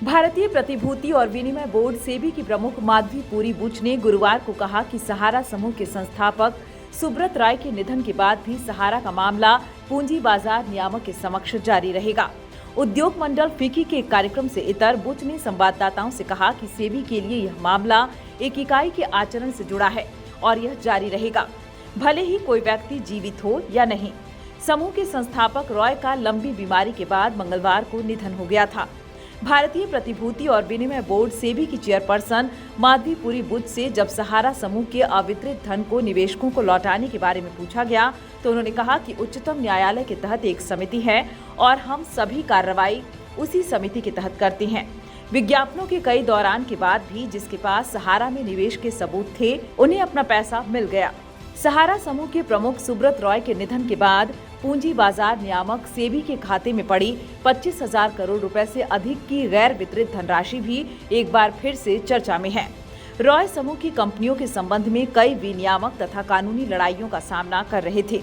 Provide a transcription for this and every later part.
भारतीय प्रतिभूति और विनिमय बोर्ड सेबी की प्रमुख माधवी पुरी बुच ने गुरुवार को कहा कि सहारा समूह के संस्थापक सुब्रत राय के निधन के बाद भी सहारा का मामला पूंजी बाजार नियामक के समक्ष जारी रहेगा। उद्योग मंडल फिक्की के एक कार्यक्रम से इतर बुच ने संवाददाताओं से कहा कि सेबी के लिए यह मामला एक इकाई के आचरण से जुड़ा है और यह जारी रहेगा, भले ही कोई व्यक्ति जीवित हो या नहीं। समूह के संस्थापक रॉय का लंबी बीमारी के बाद मंगलवार को निधन हो गया था। भारतीय प्रतिभूति और विनिमय बोर्ड सेबी की चेयरपर्सन माधवी पुरी बुच से जब सहारा समूह के अवितरित धन को निवेशकों को लौटाने के बारे में पूछा गया तो उन्होंने कहा कि उच्चतम न्यायालय के तहत एक समिति है और हम सभी कार्रवाई उसी समिति के तहत करते हैं। विज्ञापनों के कई दौरान के बाद भी जिसके पास सहारा में निवेश के सबूत थे उन्हें अपना पैसा मिल गया। सहारा समूह के प्रमुख सुब्रत रॉय के निधन के बाद पूंजी बाजार नियामक सेबी के खाते में पड़ी 25,000 करोड़ रुपए से अधिक की गैर वितरित धनराशि भी एक बार फिर से चर्चा में है। रॉय समूह की कंपनियों के संबंध में कई विनियामक तथा कानूनी लड़ाइयों का सामना कर रहे थे।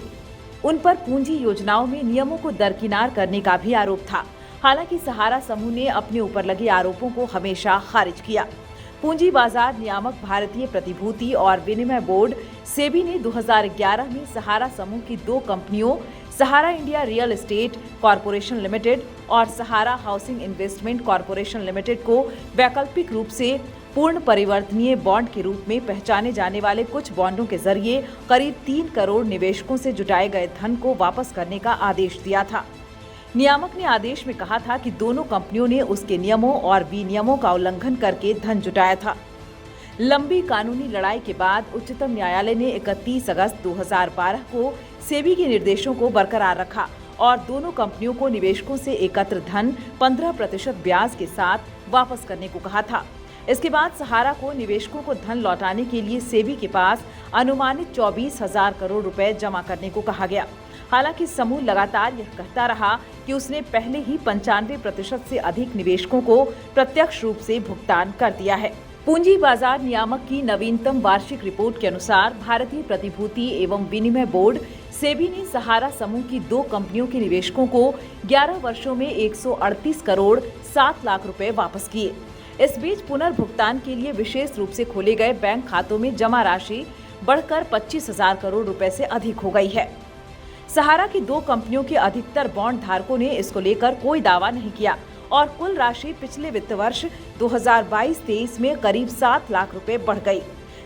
उन पर पूंजी योजनाओं में नियमों को दरकिनार करने का भी आरोप था। हालांकि सहारा समूह ने अपने ऊपर लगे आरोपों को हमेशा खारिज किया। पूंजी बाजार नियामक भारतीय प्रतिभूति और विनिमय बोर्ड सेबी ने 2011 में सहारा समूह की दो कंपनियों Sahara India real estate corporation limited और Sahara housing investment corporation limited को वैकल्पिक रूप से पूर्ण परिवर्तनीय बॉन्ड के रूप में पहचाने जाने वाले कुछ बॉन्डों के जरिए करीब 3 करोड़ निवेशकों से जुटाए गए धन को वापस करने का आदेश दिया था। नियामक ने आदेश में कहा था कि दोनों कंपनियों ने उसके नियमों और विनियमों का उल्लंघन करके धन जुटाया था। लंबी कानूनी लड़ाई के बाद उच्चतम न्यायालय ने 31 अगस्त 2012 को सेबी के निर्देशों को बरकरार रखा और दोनों कंपनियों को निवेशकों से एकत्र धन 15% ब्याज के साथ वापस करने को कहा था। इसके बाद सहारा को निवेशकों को धन लौटाने के लिए सेबी के पास अनुमानित 24,000 करोड़ रुपए जमा करने को कहा गया। हालांकि समूह लगातार यह कहता रहा कि उसने पहले ही 95% से अधिक निवेशकों को प्रत्यक्ष रूप से भुगतान कर दिया है। पूंजी बाजार नियामक की नवीनतम वार्षिक रिपोर्ट के अनुसार भारतीय प्रतिभूति एवं विनिमय बोर्ड सेबी ने सहारा समूह की दो कंपनियों के निवेशकों को 11 वर्षों में 138 करोड़ 7 लाख रुपए वापस किए। इस बीच पुनर्भुगतान के लिए विशेष रूप से खोले गए बैंक खातों में जमा राशि बढ़कर 25,000 करोड़ रुपए से अधिक हो गई है। सहारा की दो कंपनियों के अधिकतर बॉन्ड धारकों ने इसको लेकर कोई दावा नहीं किया और कुल राशि पिछले वित्त वर्ष 2022-23 में करीब 7 लाख रुपए बढ़ गई,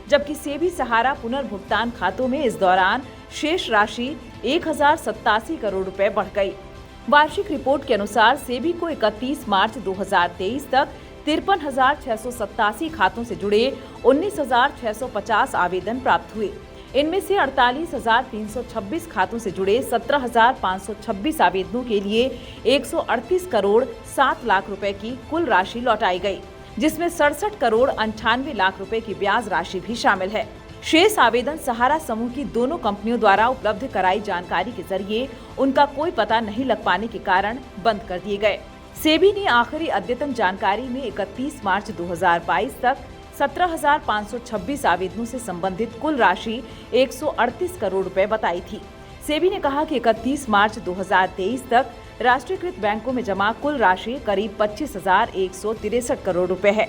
जबकि सेबी सहारा पुनर्भुगतान खातों में इस दौरान शेष राशि 1,087 करोड़ रुपए बढ़ गई। वार्षिक रिपोर्ट के अनुसार सेबी को 31 मार्च 2023 तक 53,687 खातों से जुड़े 19,650 आवेदन प्राप्त हुए। इनमें से 48,326 खातों से जुड़े 17,526 आवेदनों के लिए 138 करोड़ 7 लाख रुपए की कुल राशि लौटाई गई, जिसमें 67 करोड़ 98 लाख रुपए की ब्याज राशि भी शामिल है। शेष आवेदन सहारा समूह की दोनों कंपनियों द्वारा उपलब्ध कराई जानकारी के जरिए उनका कोई पता नहीं लग पाने के कारण बंद कर दिए गए। सेबी ने आखिरी अद्यतन जानकारी में 31 मार्च 2022 तक 17,526 आवेदनों से संबंधित कुल राशि 138 करोड़ रुपए बताई थी। सेबी ने कहा कि 31 मार्च 2023 तक राष्ट्रीयकृत बैंकों में जमा कुल राशि करीब 25,163 करोड़ रुपए है।